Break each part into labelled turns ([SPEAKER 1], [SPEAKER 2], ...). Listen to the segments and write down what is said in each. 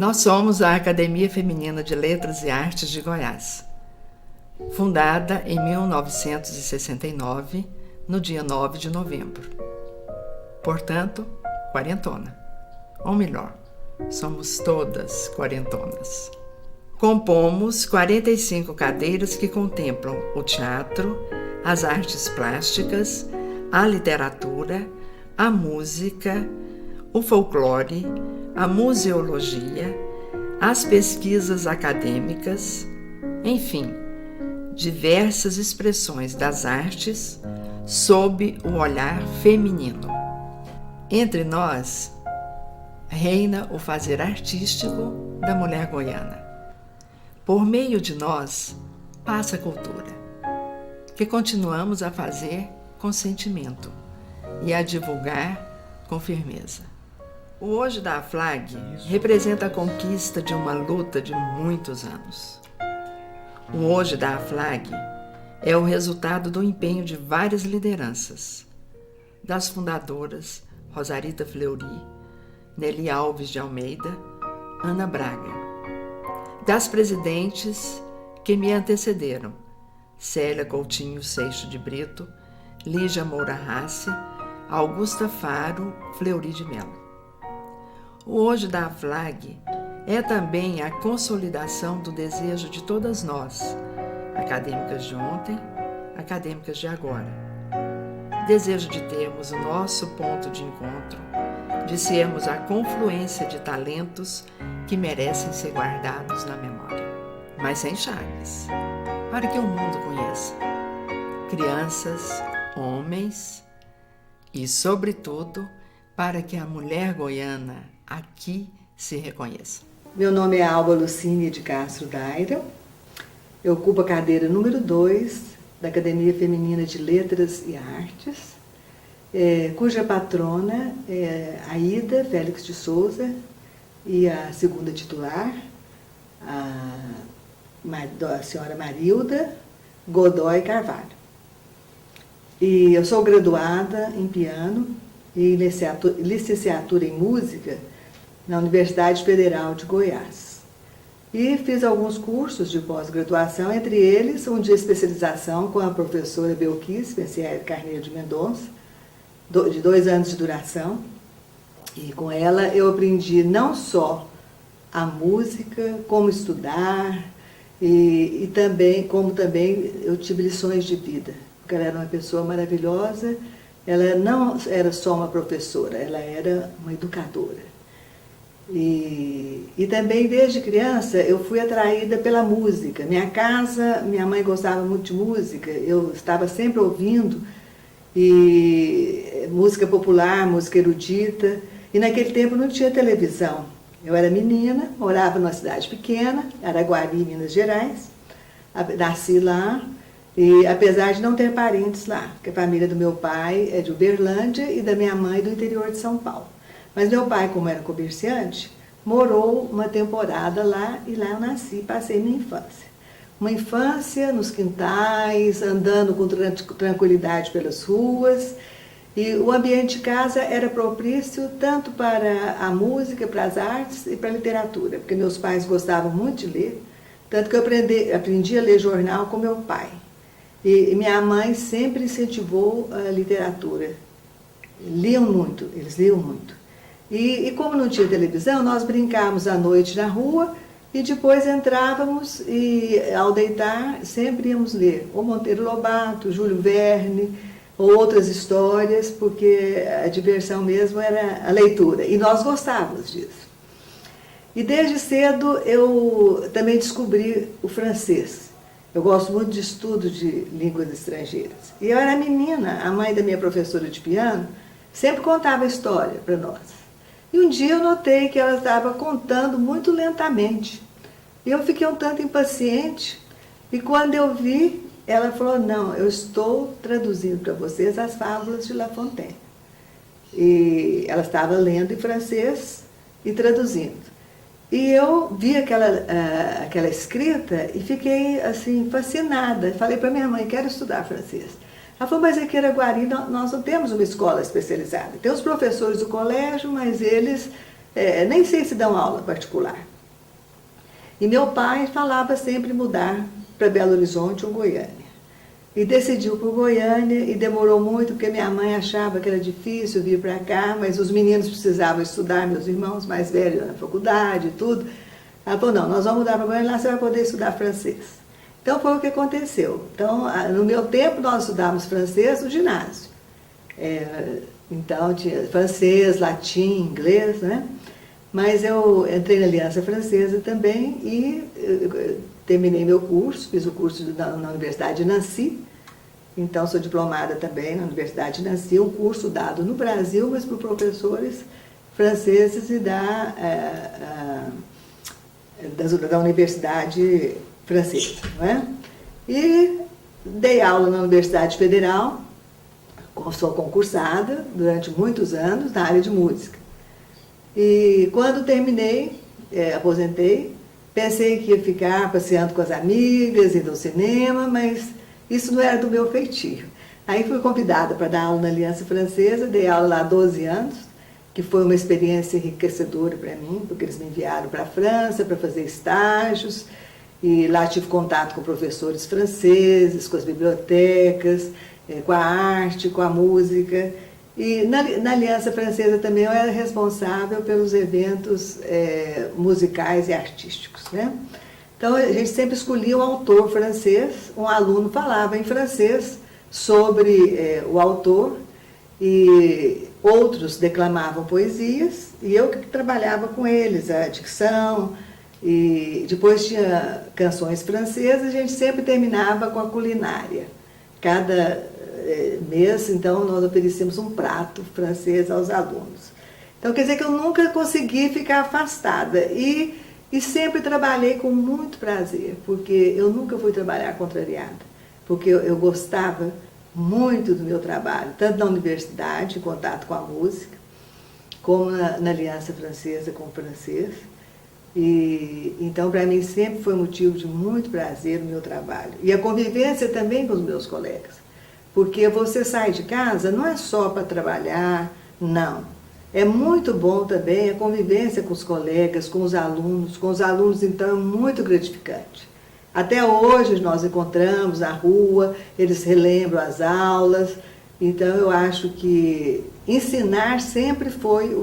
[SPEAKER 1] Nós somos a Academia Feminina de Letras e Artes de Goiás, fundada em 1969, no dia 9 de novembro. Portanto, quarentona. Ou melhor, somos todas quarentonas. Compomos 45 cadeiras que contemplam o teatro, as artes plásticas, a literatura, a música, o folclore, a museologia, as pesquisas acadêmicas, enfim, diversas expressões das artes sob o olhar feminino. Entre nós, reina o fazer artístico da mulher goiana. Por meio de nós, passa a cultura, que continuamos a fazer com sentimento e a divulgar com firmeza. O Hoje da AFLAG representa a conquista de uma luta de muitos anos. O Hoje da AFLAG é o resultado do empenho de várias lideranças, das fundadoras Rosarita Fleury, Nelly Alves de Almeida, Ana Braga, das presidentes que me antecederam, Célia Coutinho Seixo de Brito, Lígia Moura Rassi, Augusta Faro Fleury de Mello. O Hoje da AFLAG é também a consolidação do desejo de todas nós, acadêmicas de ontem, acadêmicas de agora. Desejo de termos o nosso ponto de encontro, de sermos a confluência de talentos que merecem ser guardados na memória, mas sem chagas, para que o mundo conheça. Crianças, homens e, sobretudo, para que a mulher goiana aqui se reconheça.
[SPEAKER 2] Meu nome é Alba Lucine de Castro Daira. Eu ocupo a cadeira número 2 da Academia Feminina de Letras e Artes, cuja patrona é Aida Félix de Souza e a segunda titular, a senhora Marilda Godoy Carvalho. E eu sou graduada em piano e licenciatura em música na Universidade Federal de Goiás. E fiz alguns cursos de pós-graduação, entre eles um de especialização com a professora Belkis Pensieri Carneiro de Mendonça, de 2 anos de duração. E com ela eu aprendi não só a música, como estudar, e como também eu tive lições de vida, porque ela era uma pessoa maravilhosa. Ela não era só uma professora, ela era uma educadora. E também, desde criança, eu fui atraída pela música. Minha mãe gostava muito de música, eu estava sempre ouvindo música popular, música erudita. E naquele tempo não tinha televisão. Eu era menina, morava numa cidade pequena, Araguari, Minas Gerais. Nasci lá. E apesar de não ter parentes lá, porque a família do meu pai é de Uberlândia e da minha mãe do interior de São Paulo. Mas meu pai, como era comerciante, morou uma temporada lá e lá eu nasci, passei minha infância. Uma infância nos quintais, andando com tranquilidade pelas ruas. E o ambiente de casa era propício tanto para a música, para as artes e para a literatura, porque meus pais gostavam muito de ler, tanto que eu aprendi a ler jornal com meu pai. E minha mãe sempre incentivou a literatura. Eles liam muito. E como não tinha televisão, nós brincávamos à noite na rua e depois entrávamos e, ao deitar, sempre íamos ler ou Monteiro Lobato, Júlio Verne, ou outras histórias, porque a diversão mesmo era a leitura. E nós gostávamos disso. E desde cedo eu também descobri o francês. Eu gosto muito de estudo de línguas estrangeiras. E eu era menina, a mãe da minha professora de piano sempre contava história para nós. E um dia eu notei que ela estava contando muito lentamente. E eu fiquei um tanto impaciente. E quando eu vi, ela falou, não, eu estou traduzindo para vocês as fábulas de La Fontaine. E ela estava lendo em francês e traduzindo. E eu vi aquela escrita e fiquei assim fascinada. Falei para minha mãe, quero estudar francês. Ela falou, mas aqui em Araguari nós não temos uma escola especializada. Tem os professores do colégio, mas eles nem sei se dão aula particular. E meu pai falava sempre mudar para Belo Horizonte ou Goiânia. E decidiu por Goiânia e demorou muito, porque minha mãe achava que era difícil vir para cá, mas os meninos precisavam estudar, meus irmãos mais velhos na faculdade e tudo. Ela falou, não, nós vamos mudar para Goiânia, lá você vai poder estudar francês. Então foi o que aconteceu. Então, no meu tempo, nós estudávamos francês no ginásio. Então tinha francês, latim, inglês, né? Mas eu entrei na Aliança Francesa também e terminei meu curso, fiz o curso na Universidade de Nancy. Então sou diplomada também na Universidade de Nancy, um curso dado no Brasil, mas por professores franceses e da Universidade Francesa, não é? E dei aula na Universidade Federal, sou concursada durante muitos anos na área de música. E quando terminei, aposentei, pensei que ia ficar passeando com as amigas, indo ao cinema, mas isso não era do meu feitio. Aí fui convidada para dar aula na Aliança Francesa, dei aula lá há 12 anos, que foi uma experiência enriquecedora para mim, porque eles me enviaram para a França para fazer estágios, e lá tive contato com professores franceses, com as bibliotecas, com a arte, com a música. E na Aliança Francesa também eu era responsável pelos eventos musicais e artísticos, né? Então a gente sempre escolhia um autor francês, um aluno falava em francês sobre o autor e outros declamavam poesias e eu que trabalhava com eles, a dicção, e depois tinha canções francesas, a gente sempre terminava com a culinária. Cada mês, então, nós oferecíamos um prato francês aos alunos. Então, quer dizer que eu nunca consegui ficar afastada e sempre trabalhei com muito prazer, porque eu nunca fui trabalhar contrariada, porque eu gostava muito do meu trabalho, tanto na universidade, em contato com a música, como na Aliança Francesa com o francês. E então, para mim, sempre foi motivo de muito prazer o meu trabalho. E a convivência também com os meus colegas. Porque você sai de casa não é só para trabalhar, não. É muito bom também a convivência com os colegas, com os alunos. Com os alunos, então, é muito gratificante. Até hoje nós encontramos na rua, eles relembram as aulas. Então, eu acho que ensinar sempre foi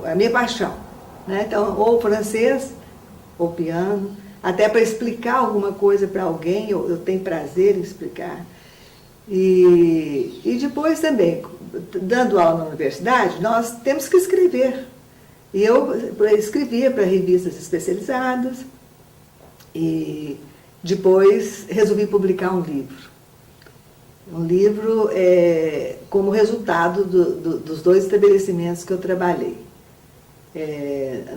[SPEAKER 2] a minha paixão, né? Então, ou francês, ou piano, até para explicar alguma coisa para alguém, eu tenho prazer em explicar. E depois também, dando aula na universidade, nós temos que escrever. E eu escrevia para revistas especializadas e depois resolvi publicar um livro. Um livro como resultado dos 2 estabelecimentos que eu trabalhei.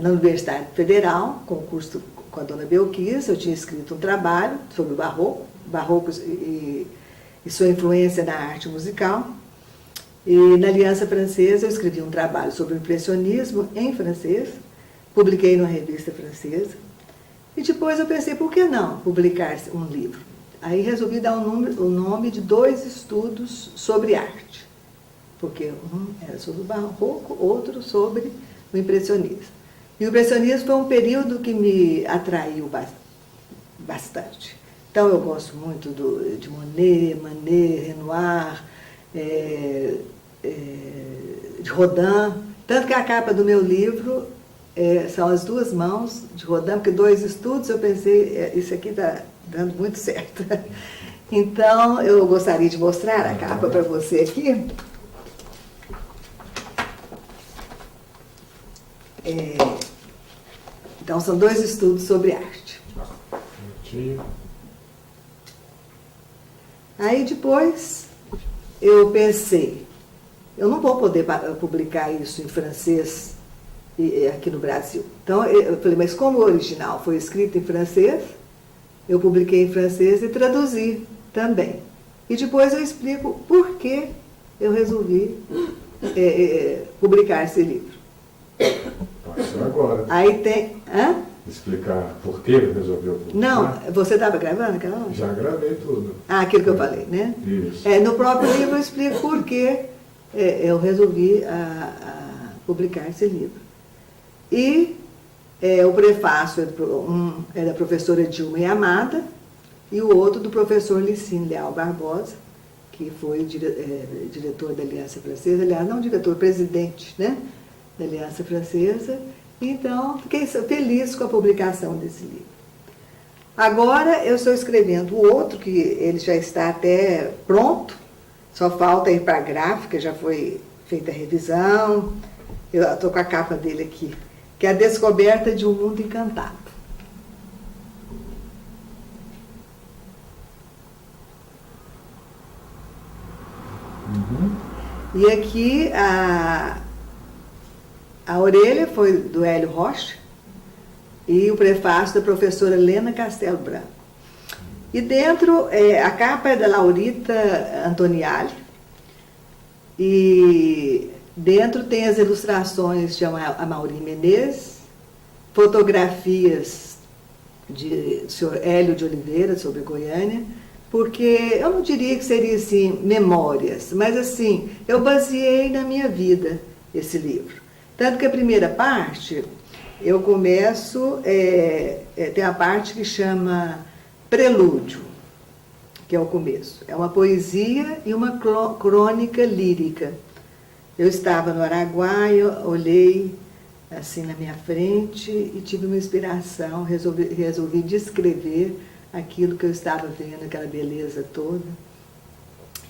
[SPEAKER 2] Na Universidade Federal, concurso com a dona Belquis, eu tinha escrito um trabalho sobre o barroco e sua influência na arte musical. E na Aliança Francesa eu escrevi um trabalho sobre o impressionismo em francês, publiquei numa revista francesa. E depois eu pensei, por que não publicar um livro? Aí resolvi dar o nome de 2 estudos sobre arte, porque um era sobre o barroco, outro sobre o impressionismo. E o impressionismo foi um período que me atraiu bastante. Então eu gosto muito de Monet, Manet, Renoir, de Rodin, tanto que a capa do meu livro são as 2 mãos de Rodin, porque 2 estudos eu pensei, isso aqui está dando muito certo. Então eu gostaria de mostrar a capa para você aqui. Então são 2 estudos sobre arte. Aí depois eu pensei, eu não vou poder publicar isso em francês aqui no Brasil. Então eu falei, mas como o original foi escrito em francês, eu publiquei em francês e traduzi também. E depois eu explico por que eu resolvi publicar esse livro.
[SPEAKER 3] Pode ser agora.
[SPEAKER 2] Aí tem... Hã?
[SPEAKER 3] Explicar por que resolveu publicar?
[SPEAKER 2] Não, você estava gravando aquela hora?
[SPEAKER 3] Já gravei tudo.
[SPEAKER 2] Ah, aquilo que eu falei, né?
[SPEAKER 3] Isso.
[SPEAKER 2] No próprio livro eu explico por que eu resolvi publicar esse livro. E O prefácio é da professora Dilma Yamada e o outro do professor Licínio Leal Barbosa, que foi diretor da Aliança Francesa, aliás, não diretor, presidente, né, da Aliança Francesa. Então, fiquei feliz com a publicação desse livro. Agora, eu estou escrevendo o outro, que ele já está até pronto, só falta ir para a gráfica, já foi feita a revisão. Eu estou com a capa dele aqui, que é A Descoberta de um Mundo Encantado. E aqui a orelha foi do Hélio Rocha e o prefácio da professora Lena Castelo Branco. E dentro, a capa é da Laurita Antoniali e dentro tem as ilustrações de Amaury Menezes, fotografias de senhor Hélio de Oliveira sobre Goiânia, porque eu não diria que seria assim, memórias, mas assim, eu baseei na minha vida esse livro. Tanto que a primeira parte, eu começo, tem a parte que chama Prelúdio, que é o começo. É uma poesia e uma crônica lírica. Eu estava no Araguaia, olhei assim na minha frente e tive uma inspiração, resolvi descrever aquilo que eu estava vendo, aquela beleza toda.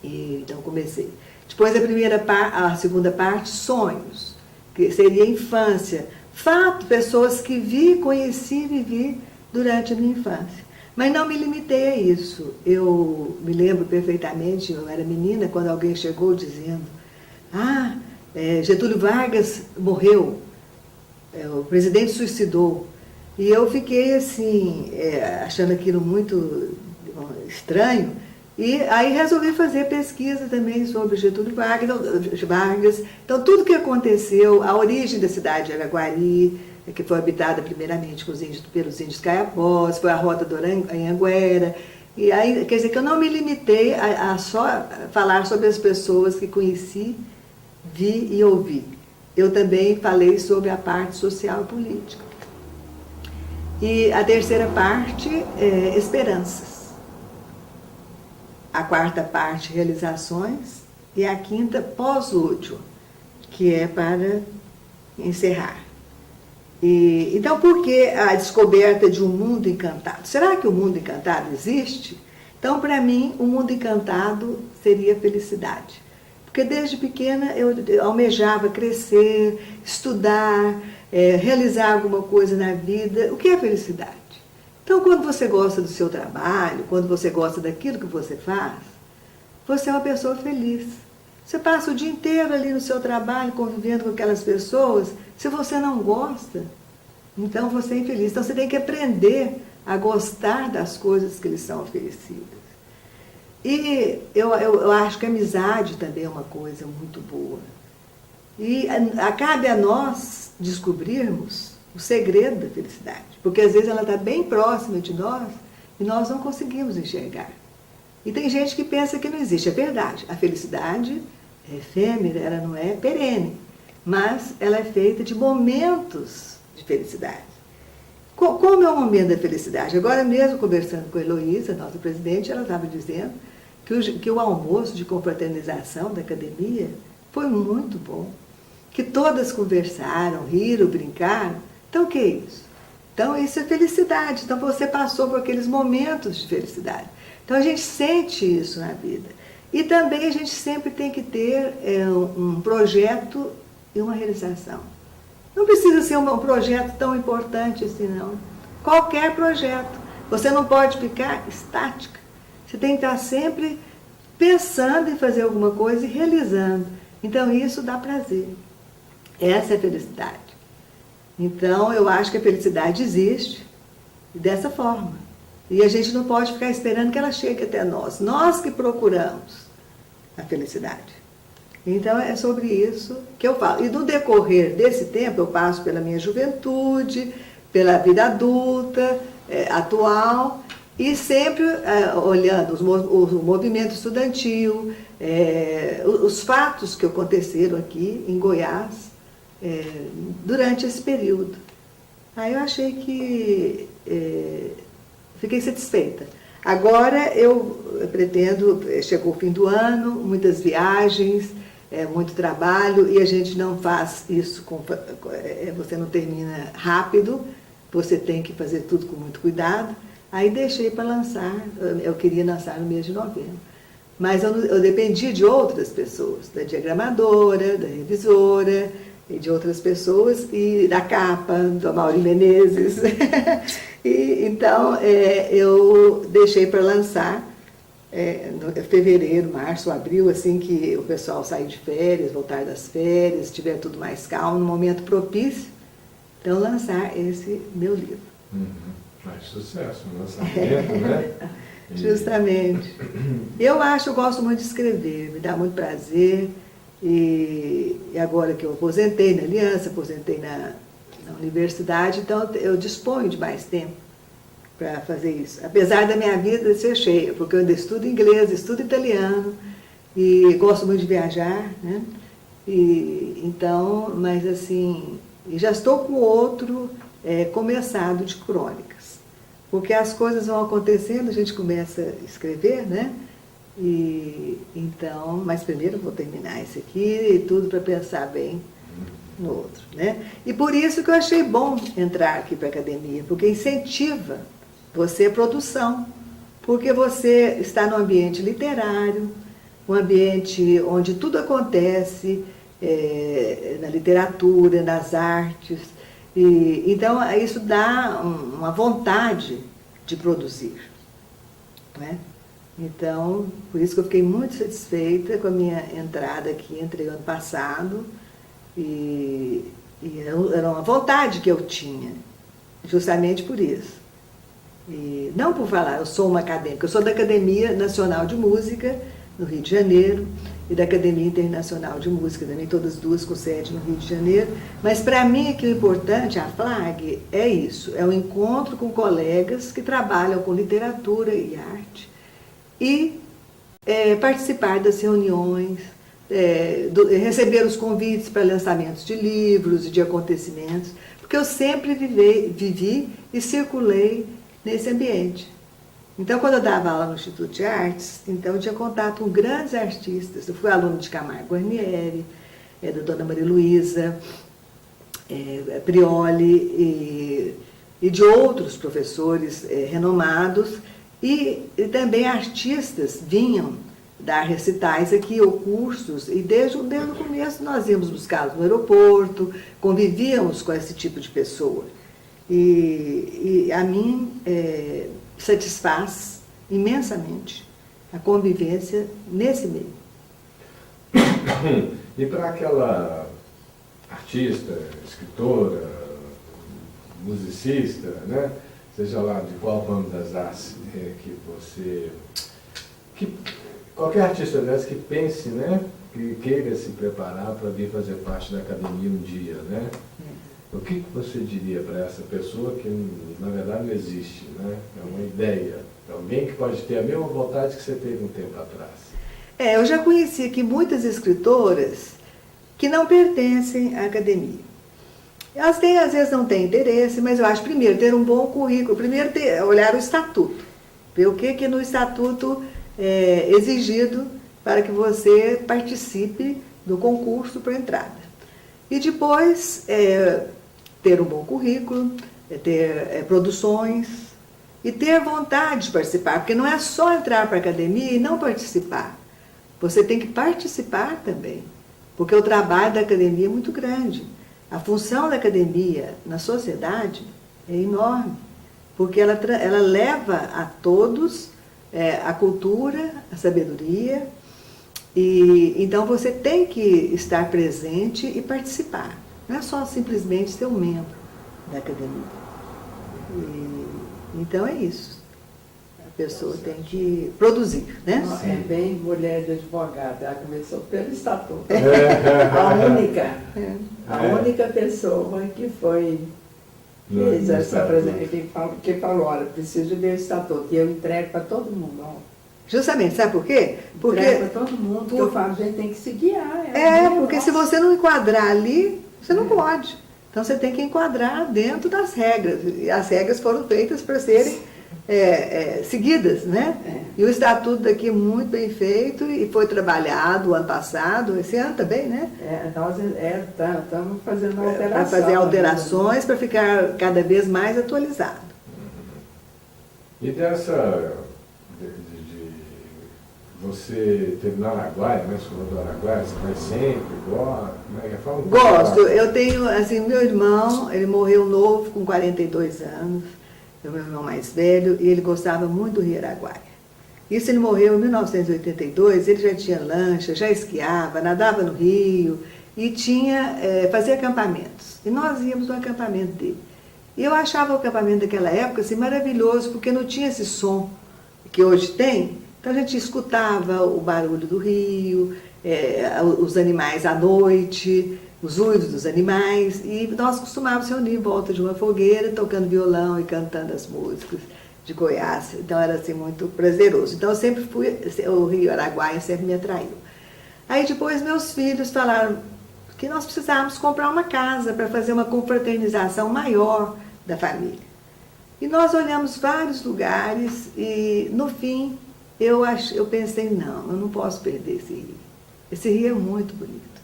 [SPEAKER 2] E então comecei. Depois a segunda parte, sonhos, que seria infância. Fato, pessoas que conheci e vivi durante a minha infância. Mas não me limitei a isso. Eu me lembro perfeitamente, eu era menina, quando alguém chegou dizendo: Getúlio Vargas morreu, o presidente suicidou. E eu fiquei assim, achando aquilo muito estranho, e aí resolvi fazer pesquisa também sobre Getúlio Vargas. Então, tudo que aconteceu, a origem da cidade de Araguari, que foi habitada primeiramente pelos índios caiapós, foi a rota do Anhanguera. E aí, quer dizer, que eu não me limitei a só falar sobre as pessoas que conheci, vi e ouvi. Eu também falei sobre a parte social e política. E a terceira parte é esperanças. A quarta parte, realizações. E a quinta, pós-lúdio, que é para encerrar. Então, por que a descoberta de um mundo encantado? Será que o mundo encantado existe? Então, para mim, o mundo encantado seria felicidade. Porque desde pequena eu almejava crescer, estudar, realizar alguma coisa na vida. O que é felicidade? Então, quando você gosta do seu trabalho, quando você gosta daquilo que você faz, você é uma pessoa feliz. Você passa o dia inteiro ali no seu trabalho, convivendo com aquelas pessoas. Se você não gosta, então você é infeliz. Então, você tem que aprender a gostar das coisas que lhe são oferecidas. E eu acho que a amizade também é uma coisa muito boa. E cabe a nós descobrirmos o segredo da felicidade. Porque às vezes ela está bem próxima de nós e nós não conseguimos enxergar. E tem gente que pensa que não existe. É verdade, a felicidade é efêmera, ela não é perene. Mas ela é feita de momentos de felicidade. Como é o momento da felicidade? Agora mesmo, conversando com a Heloísa, nossa presidente, ela estava dizendo que o almoço de confraternização da academia foi muito bom. Que todas conversaram, riram, brincaram. Então, o que é isso? Então, isso é felicidade. Então, você passou por aqueles momentos de felicidade. Então, a gente sente isso na vida. E também a gente sempre tem que ter um projeto e uma realização. Não precisa ser um projeto tão importante assim, não. Qualquer projeto. Você não pode ficar estática. Você tem que estar sempre pensando em fazer alguma coisa e realizando. Então, isso dá prazer. Essa é a felicidade. Então, eu acho que a felicidade existe dessa forma. E a gente não pode ficar esperando que ela chegue até nós. Nós que procuramos a felicidade. Então, é sobre isso que eu falo. E no decorrer desse tempo, eu passo pela minha juventude, pela vida adulta, atual, e sempre olhando o movimento estudantil, os fatos que aconteceram aqui em Goiás durante esse período. Aí eu achei que fiquei satisfeita. Agora eu pretendo, chegou o fim do ano, muitas viagens, muito trabalho, e a gente não faz isso, você não termina rápido, você tem que fazer tudo com muito cuidado. Aí deixei para lançar, eu queria lançar no mês de novembro. Mas eu dependia de outras pessoas, da diagramadora, da revisora, e de outras pessoas, e da capa, do Amaury Menezes. Então, eu deixei para lançar em fevereiro, março, abril, assim que o pessoal sair de férias, voltar das férias, estiver tudo mais calmo, no momento propício, então lançar esse meu livro.
[SPEAKER 3] Mais sucesso, um lançamento, né?
[SPEAKER 2] Justamente. Eu gosto muito de escrever, me dá muito prazer. E agora que eu aposentei na Aliança, aposentei na universidade, então eu disponho de mais tempo para fazer isso. Apesar da minha vida ser cheia, porque eu ainda estudo inglês, estudo italiano, e gosto muito de viajar, né? Então, mas assim, já estou com outro começado de crônicas. Porque as coisas vão acontecendo, a gente começa a escrever, né? Então, mas primeiro eu vou terminar esse aqui e tudo para pensar bem no outro, né? E por isso que eu achei bom entrar aqui para a academia, porque incentiva você a produção, porque você está no ambiente literário, um ambiente onde tudo acontece, na literatura, nas artes, então isso dá uma vontade de produzir, né? Então, por isso que eu fiquei muito satisfeita com a minha entrada aqui, entrei ano passado, e era uma vontade que eu tinha, justamente por isso. E não por falar, eu sou uma acadêmica, eu sou da Academia Nacional de Música, no Rio de Janeiro, e da Academia Internacional de Música, também todas duas com sede no Rio de Janeiro, mas para mim aqui o importante, a FLAG, é isso, é o encontro com colegas que trabalham com literatura e arte, e participar das reuniões, receber os convites para lançamentos de livros e de acontecimentos, porque eu sempre vivi e circulei nesse ambiente. Então, quando eu dava aula no Instituto de Artes, então eu tinha contato com grandes artistas. Eu fui aluna de Camargo Guarnieri, da Dona Maria Luísa, Prioli e de outros professores renomados, e também artistas vinham dar recitais aqui, ou cursos, e desde o começo nós íamos buscá-los no aeroporto, convivíamos com esse tipo de pessoa. E a mim satisfaz imensamente a convivência nesse meio.
[SPEAKER 3] E para aquela artista, escritora, musicista, né? Seja lá de qual ramo das artes qualquer artista dessa que pense, né? Que queira se preparar para vir fazer parte da academia um dia, né? O que você diria para essa pessoa que, na verdade, não existe, né? É uma ideia, é alguém que pode ter a mesma vontade que você teve um tempo atrás.
[SPEAKER 2] Eu já conheci aqui muitas escritoras que não pertencem à academia. Elas às vezes não têm interesse, mas eu acho, primeiro, ter um bom currículo, primeiro olhar o estatuto, ver o que no estatuto é exigido para que você participe do concurso para entrada. E depois, ter um bom currículo, ter produções e ter vontade de participar, porque não é só entrar para a academia e não participar. Você tem que participar também, porque o trabalho da academia é muito grande. A função da academia na sociedade é enorme, porque ela leva a todos a cultura, a sabedoria, e então você tem que estar presente e participar. Não é só simplesmente ser um membro da academia. Então é isso. A pessoa tem que produzir, né?
[SPEAKER 1] É bem mulher de advogado, ela começou pelo estatuto. A única pessoa que fez essa apresentação, que falou, olha, preciso ver o estatuto, e eu entrego para todo mundo. Ó.
[SPEAKER 2] Justamente, sabe por quê? Porque
[SPEAKER 1] entrego para todo mundo, porque eu falo, a gente tem que se guiar.
[SPEAKER 2] Porque se você não enquadrar ali, você não pode. Então você tem que enquadrar dentro das regras, e as regras foram feitas para serem seguidas, né? E o estatuto daqui é muito bem feito e foi trabalhado o ano passado, esse ano também, né?
[SPEAKER 1] Nós estamos fazendo alterações.
[SPEAKER 2] Para fazer alterações, para ficar cada vez mais atualizado.
[SPEAKER 3] E dessa, você teve no Araguaia, né? Você falou do Araguaia, você vai sempre,
[SPEAKER 2] Gosto. Eu tenho, assim, meu irmão, ele morreu novo, com 42 anos, é o meu irmão mais velho, e ele gostava muito do Rio Araguaia. Isso, ele morreu em 1982, ele já tinha lancha, já esquiava, nadava no rio, e fazia acampamentos. E nós íamos no acampamento dele. E eu achava o acampamento daquela época assim, maravilhoso, porque não tinha esse som que hoje tem. Então a gente escutava o barulho do rio, os animais à noite, os uidos dos animais, e nós costumávamos reunir em volta de uma fogueira, tocando violão e cantando as músicas de Goiás. Então era assim muito prazeroso. Então eu sempre o Rio Araguaia sempre me atraiu. Aí depois meus filhos falaram que nós precisávamos comprar uma casa para fazer uma confraternização maior da família. E nós olhamos vários lugares e no fim eu pensei, não, eu não posso perder esse rio. Esse rio é muito bonito.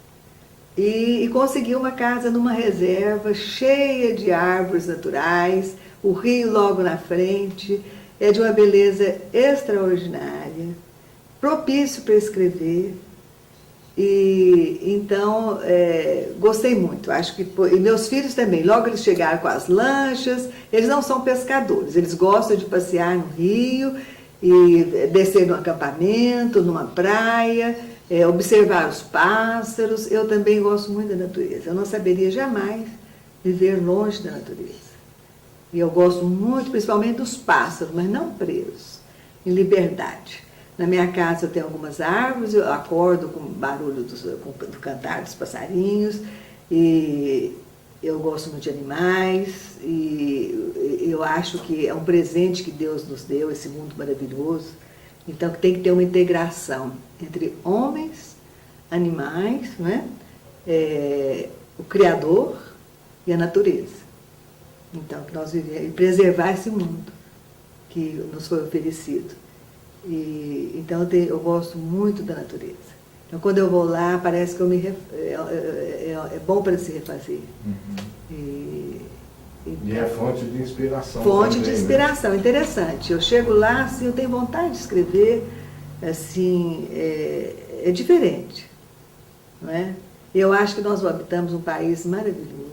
[SPEAKER 2] E consegui uma casa numa reserva cheia de árvores naturais, o rio logo na frente, é de uma beleza extraordinária, propício para escrever. E então gostei muito. Acho que e meus filhos também, logo eles chegaram com as lanchas, eles não são pescadores, eles gostam de passear no rio e descer no acampamento, numa praia, observar os pássaros. Eu também gosto muito da natureza. Eu não saberia jamais viver longe da natureza. E eu gosto muito, principalmente dos pássaros, mas não presos, em liberdade. Na minha casa eu tenho algumas árvores, eu acordo com o barulho do cantar dos passarinhos, e eu gosto muito de animais, e eu acho que é um presente que Deus nos deu, esse mundo maravilhoso. Então tem que ter uma integração entre homens, animais, né? O Criador e a natureza. Então que nós vivemos, e preservar esse mundo que nos foi oferecido. Então eu gosto muito da natureza. Então quando eu vou lá, parece que é bom para se refazer.
[SPEAKER 3] E é fonte de inspiração.
[SPEAKER 2] Fonte
[SPEAKER 3] também,
[SPEAKER 2] de inspiração, né? Interessante. Eu chego lá, assim, eu tenho vontade de escrever, assim, é diferente, não é? Eu acho que nós habitamos um país maravilhoso.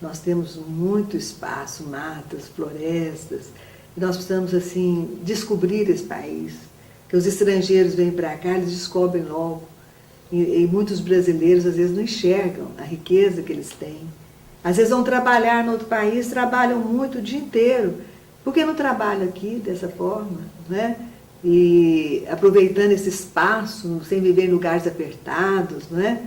[SPEAKER 2] Nós temos muito espaço, matas, florestas. Nós precisamos, assim, descobrir esse país. Que os estrangeiros vêm para cá, eles descobrem logo. E muitos brasileiros, às vezes, não enxergam a riqueza que eles têm. Às vezes vão trabalhar no outro país, trabalham muito o dia inteiro. Por que não trabalham aqui dessa forma, né? E aproveitando esse espaço, sem viver em lugares apertados, né?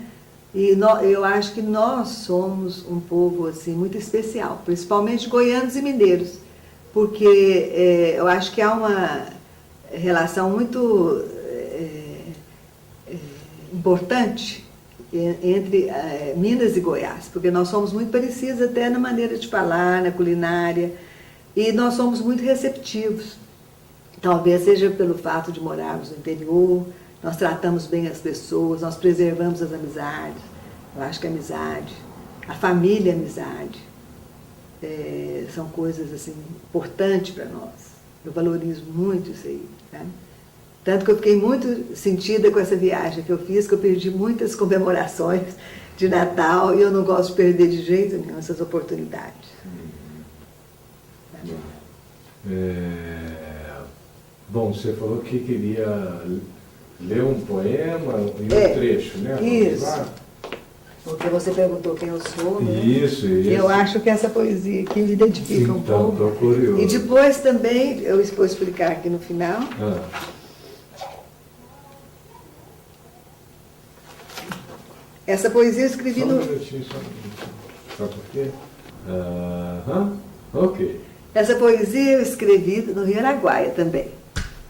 [SPEAKER 2] E eu acho que nós somos um povo, assim, muito especial, principalmente goianos e mineiros. Porque eu acho que há uma relação muito importante entre Minas e Goiás, porque nós somos muito parecidos até na maneira de falar, na culinária, e nós somos muito receptivos. Talvez seja pelo fato de morarmos no interior, nós tratamos bem as pessoas, nós preservamos as amizades. Eu acho que a amizade, a família e a amizade, são coisas assim, importantes para nós. Eu valorizo muito isso aí. Tá? Tanto que eu fiquei muito sentida com essa viagem que eu fiz, que eu perdi muitas comemorações de Natal e eu não gosto de perder de jeito nenhum essas oportunidades. Tá?
[SPEAKER 3] Bom, você falou que queria ler um poema e um trecho, né?
[SPEAKER 2] Isso. Porque você perguntou quem eu sou, né?
[SPEAKER 3] Isso.
[SPEAKER 2] Eu acho que essa poesia aqui me identifica um pouco.
[SPEAKER 3] Estou curioso.
[SPEAKER 2] E depois também, eu vou explicar aqui no final. Essa poesia eu escrevi
[SPEAKER 3] só um minutinho. Sabe por quê? Ok.
[SPEAKER 2] Essa poesia eu escrevi no Rio Araguaia também.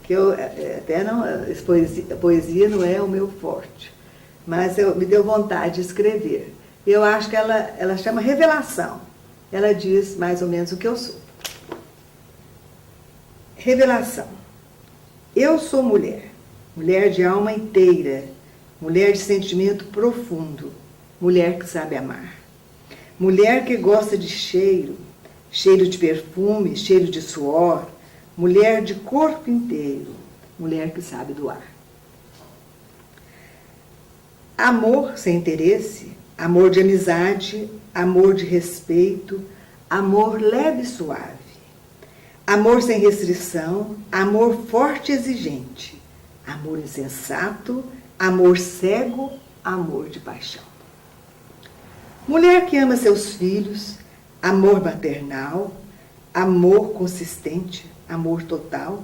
[SPEAKER 2] Que eu até não, a poesia não é o meu forte. Mas me deu vontade de escrever. Eu acho que ela chama Revelação. Ela diz mais ou menos o que eu sou. Revelação. Eu sou mulher, mulher de alma inteira, mulher de sentimento profundo, mulher que sabe amar. Mulher que gosta de cheiro, cheiro de perfume, cheiro de suor, mulher de corpo inteiro, mulher que sabe doar. Amor sem interesse, amor de amizade, amor de respeito, amor leve e suave. Amor sem restrição, amor forte e exigente, amor insensato, amor cego, amor de paixão. Mulher que ama seus filhos, amor maternal, amor consistente, amor total,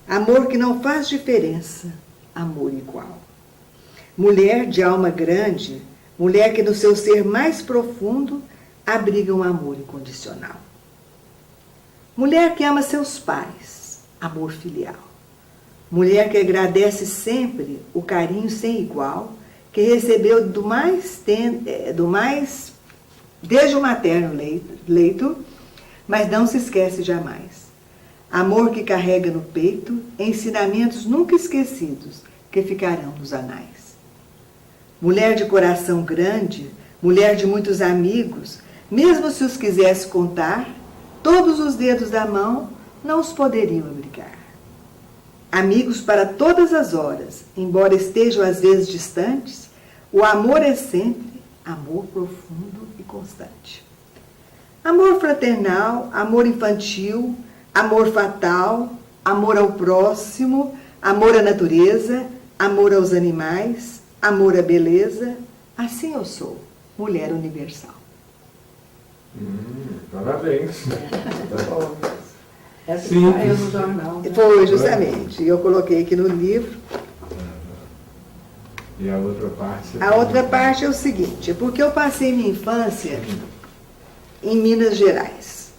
[SPEAKER 2] amor que não faz diferença, amor igual. Mulher de alma grande, mulher que no seu ser mais profundo abriga um amor incondicional. Mulher que ama seus pais, amor filial. Mulher que agradece sempre o carinho sem igual, que recebeu desde o materno leito, mas não se esquece jamais. Amor que carrega no peito ensinamentos nunca esquecidos, que ficarão nos anais. Mulher de coração grande, mulher de muitos amigos, mesmo se os quisesse contar, todos os dedos da mão não os poderiam abrigar. Amigos para todas as horas, embora estejam às vezes distantes, o amor é sempre amor profundo e constante. Amor fraternal, amor infantil, amor fatal, amor ao próximo, amor à natureza, amor aos animais, amor à beleza. Assim eu sou, mulher universal.
[SPEAKER 3] Parabéns.
[SPEAKER 1] Essa
[SPEAKER 3] Sim.
[SPEAKER 1] saiu no jornal. Né?
[SPEAKER 2] Foi, justamente. E eu coloquei aqui no livro.
[SPEAKER 3] E a outra parte?
[SPEAKER 2] A outra parte é o seguinte, é porque eu passei minha infância em Minas Gerais.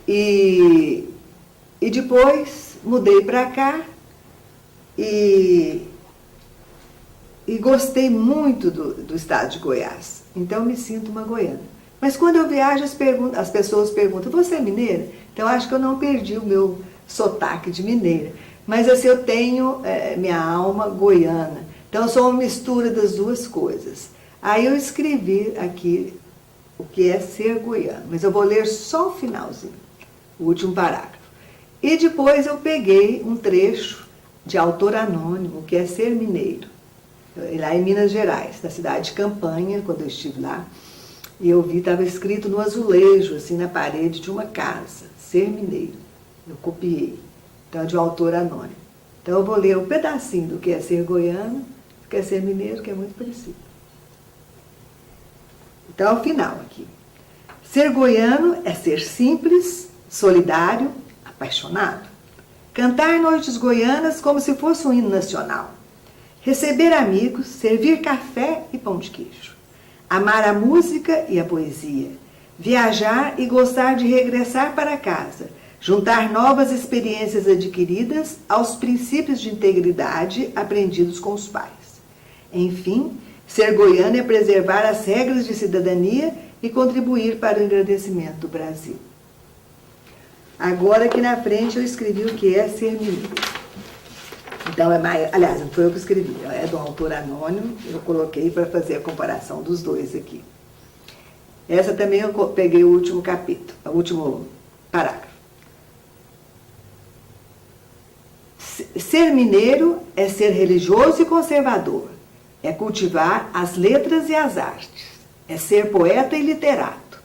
[SPEAKER 2] E depois mudei para cá e gostei muito do estado de Goiás. Então me sinto uma goiana. Mas quando eu viajo, as pessoas perguntam, você é mineira? Então acho que eu não perdi o meu sotaque de mineira. Mas assim, eu tenho minha alma goiana. Então eu sou uma mistura das duas coisas. Aí eu escrevi aqui o que é ser goiano. Mas eu vou ler só o finalzinho, o último parágrafo. E depois eu peguei um trecho de autor anônimo, que é ser mineiro. Lá em Minas Gerais, na cidade de Campanha, quando eu estive lá. E eu vi, estava escrito no azulejo, assim, na parede de uma casa, ser mineiro. Eu copiei. Então, de um autor anônimo. Então, eu vou ler um pedacinho do que é ser goiano, do que é ser mineiro, que é muito parecido. Então, ao final aqui. Ser goiano é ser simples, solidário, apaixonado. Cantar noites goianas como se fosse um hino nacional. Receber amigos, servir café e pão de queijo. Amar a música e a poesia, viajar e gostar de regressar para casa, juntar novas experiências adquiridas aos princípios de integridade aprendidos com os pais. Enfim, ser goiano é preservar as regras de cidadania e contribuir para o engrandecimento do Brasil. Agora aqui na frente eu escrevi o que é ser mineiro. Então, aliás, não foi eu que escrevi, é do autor anônimo, eu coloquei para fazer a comparação dos dois aqui. Essa também eu peguei o último capítulo, o último parágrafo. Ser mineiro é ser religioso e conservador, é cultivar as letras e as artes, é ser poeta e literato,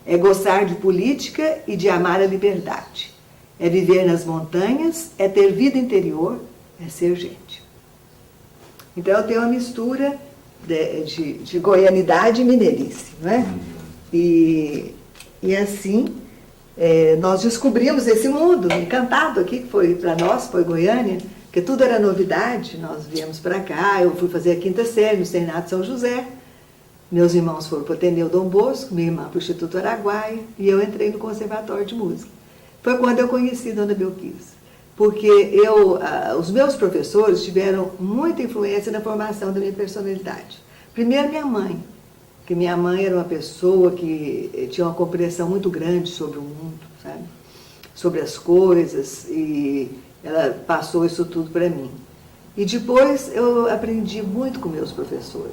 [SPEAKER 2] é gostar de política e de amar a liberdade, é viver nas montanhas, é ter vida interior, é ser gente. Então eu tenho uma mistura de goianidade e mineirice, não é? E assim nós descobrimos esse mundo encantado aqui, que foi para nós, foi Goiânia, porque tudo era novidade. Nós viemos para cá, eu fui fazer a 5ª série no Externato São José, meus irmãos foram para o Ateneu Dom Bosco, minha irmã para o Instituto Araguaia, e eu entrei no Conservatório de Música. Foi quando eu conheci Dona Belquisa. Porque os meus professores tiveram muita influência na formação da minha personalidade. Primeiro, minha mãe. porque minha mãe era uma pessoa que tinha uma compreensão muito grande sobre o mundo, sabe? Sobre as coisas, e ela passou isso tudo para mim. E depois eu aprendi muito com meus professores,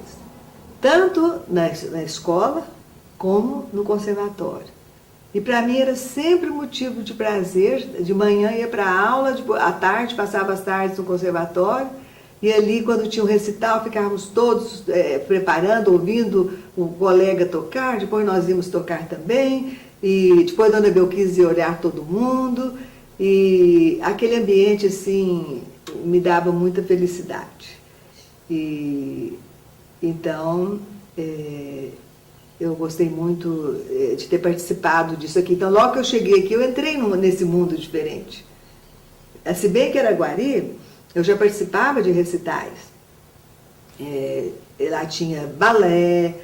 [SPEAKER 2] tanto na escola como no conservatório. E para mim era sempre motivo de prazer. De manhã ia para a aula, à tarde passava as tardes no conservatório, e ali quando tinha um recital ficávamos todos preparando, ouvindo o colega tocar, depois nós íamos tocar também, e depois a Dona Belquise ia olhar todo mundo, e aquele ambiente assim me dava muita felicidade. E então eu gostei muito de ter participado disso aqui. Então, logo que eu cheguei aqui, eu entrei nesse mundo diferente. Se bem que Araguari, eu já participava de recitais. Lá tinha balé,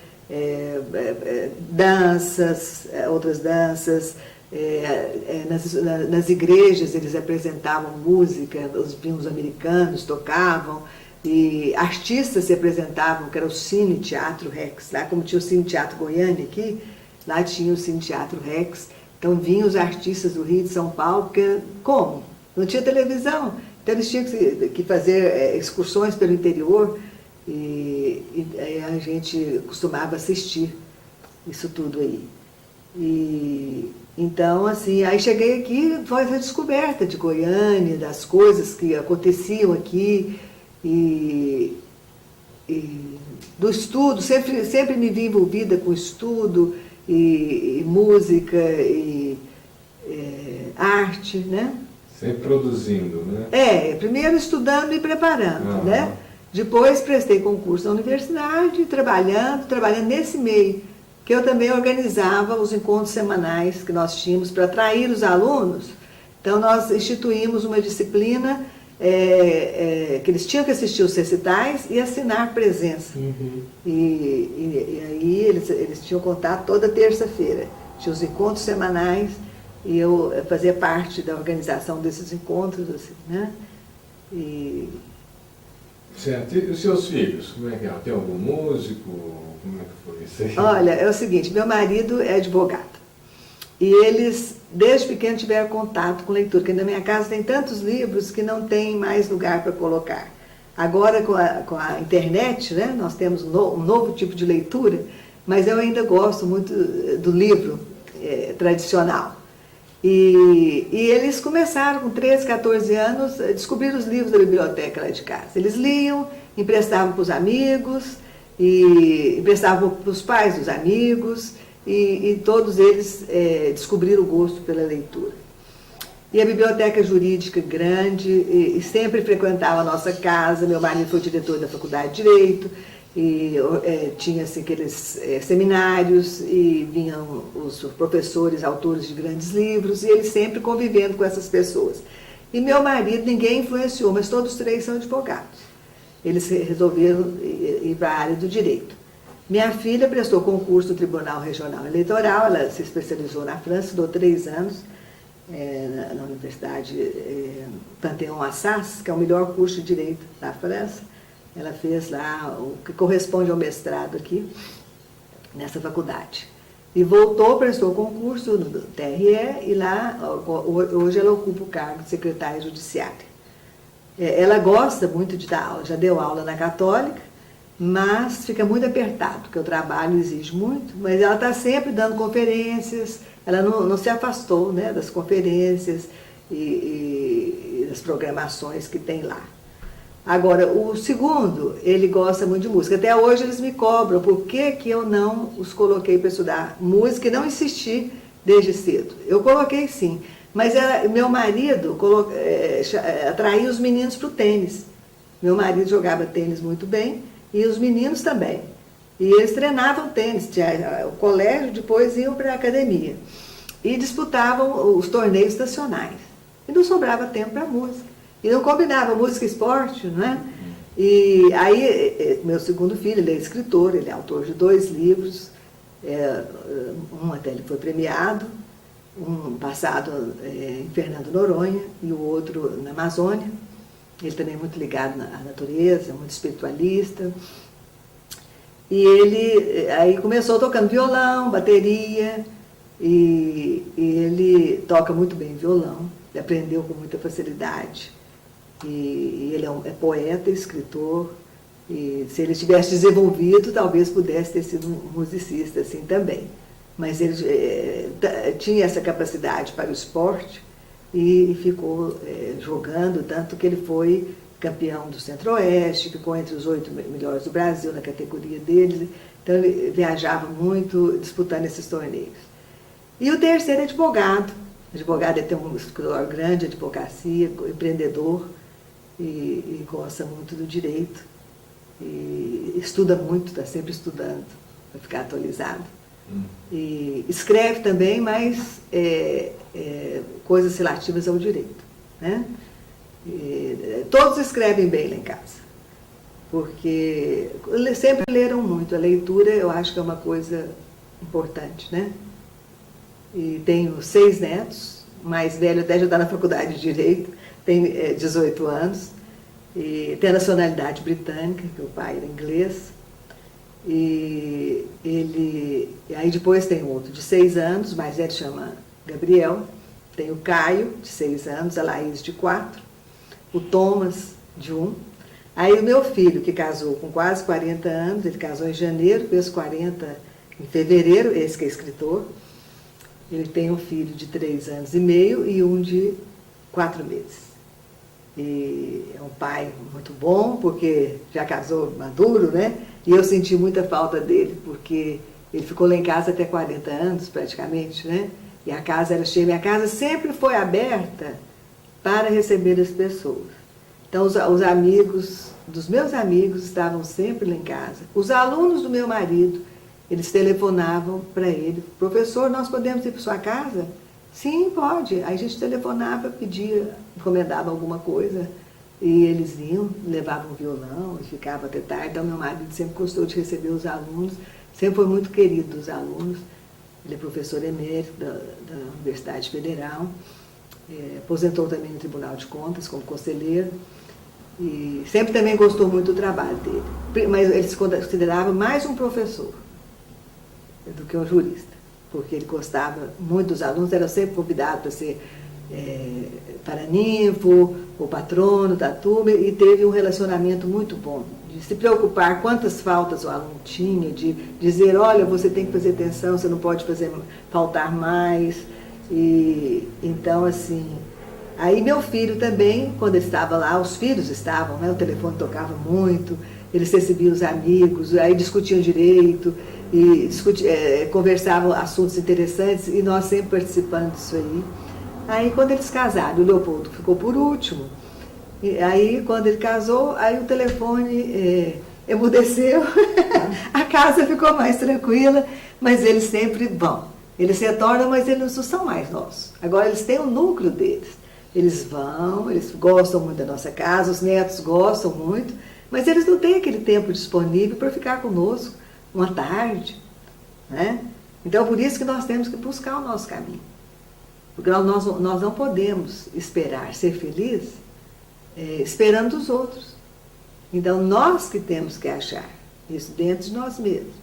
[SPEAKER 2] danças, outras danças. Nas igrejas eles apresentavam música, os americanos tocavam. E artistas se apresentavam, que era o Cine Teatro Rex. Lá, como tinha o Cine Teatro Goiânia aqui, lá tinha o Cine Teatro Rex. Então vinham os artistas do Rio e de São Paulo, porque como? Não tinha televisão. Então eles tinham que fazer excursões pelo interior, e aí a gente costumava assistir isso tudo aí. E então, assim, aí cheguei aqui, foi a descoberta de Goiânia, das coisas que aconteciam aqui, e do estudo, sempre me vi envolvida com estudo, e música, e arte, né?
[SPEAKER 3] Sempre produzindo, né?
[SPEAKER 2] Primeiro estudando e preparando, né? Depois prestei concurso na universidade, trabalhando nesse meio, que eu também organizava os encontros semanais que nós tínhamos para atrair os alunos. Então nós instituímos uma disciplina que eles tinham que assistir os recitais e assinar presença.
[SPEAKER 3] Uhum.
[SPEAKER 2] E aí eles tinham contato toda terça-feira. Tinha os encontros semanais e eu fazia parte da organização desses encontros, assim, né?
[SPEAKER 3] Certo. E os seus filhos, como é que é? Tem algum músico? Como é que foi isso aí?
[SPEAKER 2] Olha, é o seguinte, meu marido é advogado. E eles, desde pequeno, tiveram contato com leitura, porque na minha casa tem tantos livros que não tem mais lugar para colocar. Agora, com a internet, né, nós temos um novo tipo de leitura, mas eu ainda gosto muito do livro tradicional. E eles começaram, com 13, 14 anos, a descobrir os livros da biblioteca lá de casa. Eles liam, emprestavam para os amigos, e emprestavam para os pais dos amigos, e todos eles descobriram o gosto pela leitura. E a biblioteca jurídica grande, e sempre frequentava a nossa casa. Meu marido foi diretor da Faculdade de Direito, e tinha assim, aqueles seminários, e vinham os professores, autores de grandes livros, e ele sempre convivendo com essas pessoas. E meu marido, ninguém influenciou, mas todos três são advogados. Eles resolveram ir para a área do direito. Minha filha prestou concurso no Tribunal Regional Eleitoral, ela se especializou na França, estudou 3 anos na Universidade Panthéon-Assas, que é o melhor curso de Direito da França. Ela fez lá o que corresponde ao mestrado aqui, nessa faculdade. E voltou, prestou concurso no TRE, e lá, hoje ela ocupa o cargo de secretária judiciária. Ela gosta muito de dar aula, já deu aula na Católica, mas fica muito apertado, porque o trabalho exige muito, mas ela está sempre dando conferências, ela não se afastou, né, das conferências e das programações que tem lá. Agora, o segundo, ele gosta muito de música. Até hoje eles me cobram por que eu não os coloquei para estudar música e não insisti desde cedo. Eu coloquei sim, mas meu marido atraía os meninos para o tênis. Meu marido jogava tênis muito bem, e os meninos também. E eles treinavam tênis, tinha o colégio, depois iam para a academia. E disputavam os torneios nacionais. E não sobrava tempo para música. E não combinava música e esporte, não é? E aí, meu segundo filho, ele é escritor, ele é autor de 2 livros, um até ele foi premiado, um passado em Fernando Noronha e o outro na Amazônia. Ele também é muito ligado à natureza, muito espiritualista. E ele aí começou tocando violão, bateria, e ele toca muito bem violão, ele aprendeu com muita facilidade. E ele é poeta, escritor, e se ele tivesse desenvolvido, talvez pudesse ter sido um musicista assim também. Mas ele tinha essa capacidade para o esporte e ficou jogando, tanto que ele foi campeão do Centro-Oeste, ficou entre os 8 melhores do Brasil na categoria dele. Então ele viajava muito disputando esses torneios. E o terceiro é advogado. Advogado é ter um escritório grande de advocacia, empreendedor, e gosta muito do direito. E estuda muito, está sempre estudando para ficar atualizado. E escreve também, mas coisas relativas ao direito, né? Todos escrevem bem lá em casa, porque sempre leram muito. A leitura eu acho que é uma coisa importante, né? E tenho 6 netos, o mais velho até já está na faculdade de Direito, tem 18 anos, e tem a nacionalidade britânica, que o pai era inglês. E aí depois tem outro de 6 anos, o mais velho chama Gabriel, tem o Caio, de 6 anos, a Laís, de 4, o Thomas, de 1. Aí o meu filho, que casou com quase 40 anos, ele casou em janeiro, fez 40 em fevereiro, esse que é escritor. Ele tem um filho de 3 anos e meio e um de 4 meses. E é um pai muito bom, porque já casou maduro, né? E eu senti muita falta dele, porque ele ficou lá em casa até 40 anos, praticamente, né? E a casa era cheia. Minha casa sempre foi aberta para receber as pessoas. Então, os amigos, dos meus amigos, estavam sempre lá em casa. Os alunos do meu marido, eles telefonavam para ele: professor, nós podemos ir para sua casa? Sim, pode. Aí a gente telefonava, pedia, encomendava alguma coisa, e eles iam, levavam violão, e ficava até tarde. Então, meu marido sempre gostou de receber os alunos, sempre foi muito querido dos alunos. Ele é professor emérito da Universidade Federal, aposentou também no Tribunal de Contas como conselheiro, e sempre também gostou muito do trabalho dele. Mas ele se considerava mais um professor do que um jurista, porque ele gostava muito dos alunos, era sempre convidado para ser paraninfo, o patrono da turma, e teve um relacionamento muito bom, de se preocupar quantas faltas o aluno tinha, de dizer: olha, você tem que fazer atenção, você não pode faltar mais. E então, assim, aí meu filho também, quando ele estava lá, os filhos estavam, né, o telefone tocava muito, eles recebiam os amigos, aí discutiam direito, e conversavam assuntos interessantes, e nós sempre participando disso aí. Aí quando eles casaram, o Leopoldo ficou por último, e aí quando ele casou, aí o telefone emudeceu, a casa ficou mais tranquila, mas eles sempre vão. Eles se retornam, mas eles não são mais nossos. Agora eles têm o núcleo deles. Eles vão, eles gostam muito da nossa casa, os netos gostam muito, mas eles não têm aquele tempo disponível para ficar conosco uma tarde, né? Então, por isso que nós temos que buscar o nosso caminho. Porque nós não podemos esperar ser feliz esperando os outros. Então, nós que temos que achar isso dentro de nós mesmos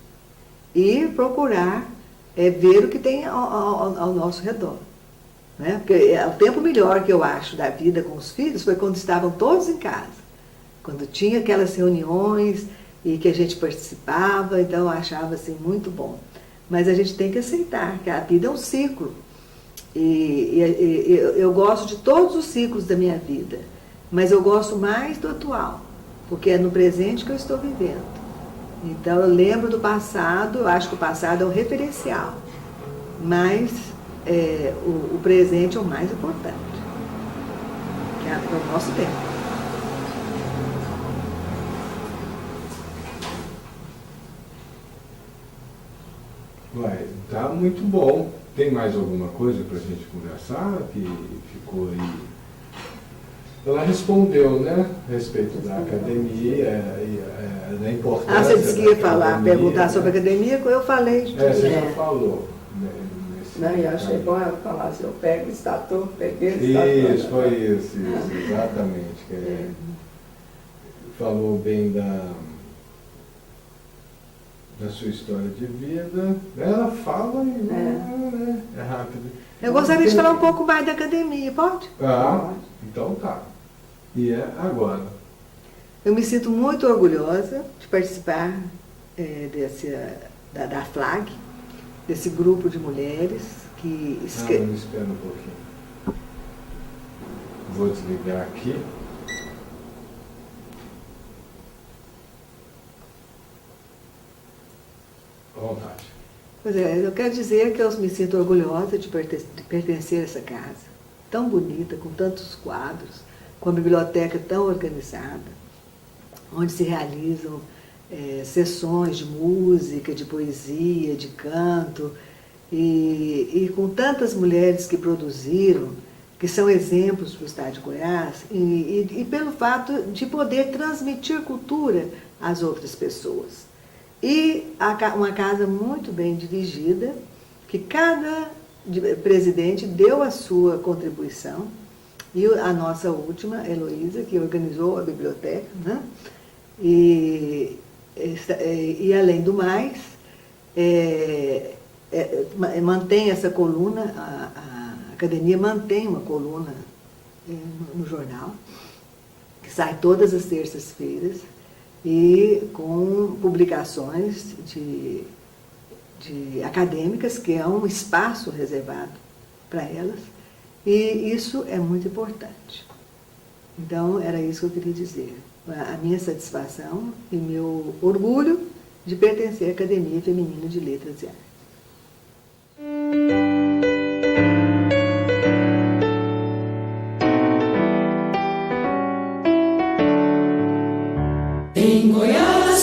[SPEAKER 2] e procurar ver o que tem ao nosso redor. Né? Porque o tempo melhor que eu acho da vida com os filhos foi quando estavam todos em casa. Quando tinha aquelas reuniões e que a gente participava, então eu achava assim muito bom. Mas a gente tem que aceitar que a vida é um ciclo. E eu gosto de todos os ciclos da minha vida, mas eu gosto mais do atual, porque é no presente que eu estou vivendo. Então eu lembro do passado, eu acho que o passado é um referencial, mas o presente é o mais importante, que é o nosso tempo.
[SPEAKER 3] Ué, tá muito bom. Tem mais alguma coisa para a gente conversar que ficou aí? Ela respondeu, né, a respeito da academia e da importância.
[SPEAKER 2] Você disse que ia perguntar sobre a academia, eu falei de tudo.
[SPEAKER 3] Você já falou.
[SPEAKER 4] Não, eu achei bom ela falar assim: eu pego o estator, peguei o estator.
[SPEAKER 3] Isso, foi isso, exatamente. Falou bem da sua história de vida. Ela fala e é rápido.
[SPEAKER 2] Eu gostaria de falar um pouco mais da academia, pode?
[SPEAKER 3] Ah, então tá. E é agora.
[SPEAKER 2] Eu me sinto muito orgulhosa de participar da FLAG, desse grupo de mulheres que...
[SPEAKER 3] Espera um pouquinho. Vou desligar aqui. À vontade.
[SPEAKER 2] Pois é, eu quero dizer que eu me sinto orgulhosa de pertencer a essa casa, tão bonita, com tantos quadros, com a biblioteca tão organizada, onde se realizam sessões de música, de poesia, de canto, e com tantas mulheres que produziram, que são exemplos para o Estado de Goiás, e pelo fato de poder transmitir cultura às outras pessoas. E uma casa muito bem dirigida, que cada presidente deu a sua contribuição, e a nossa última, Heloísa, que organizou a biblioteca, né? E além do mais, mantém essa coluna, a academia mantém uma coluna no jornal, que sai todas as terças-feiras, e com publicações de acadêmicas, que é um espaço reservado para elas, e isso é muito importante. Então, era isso que eu queria dizer. A minha satisfação e meu orgulho de pertencer à Academia Feminina de Letras e Artes.
[SPEAKER 5] Em Goiás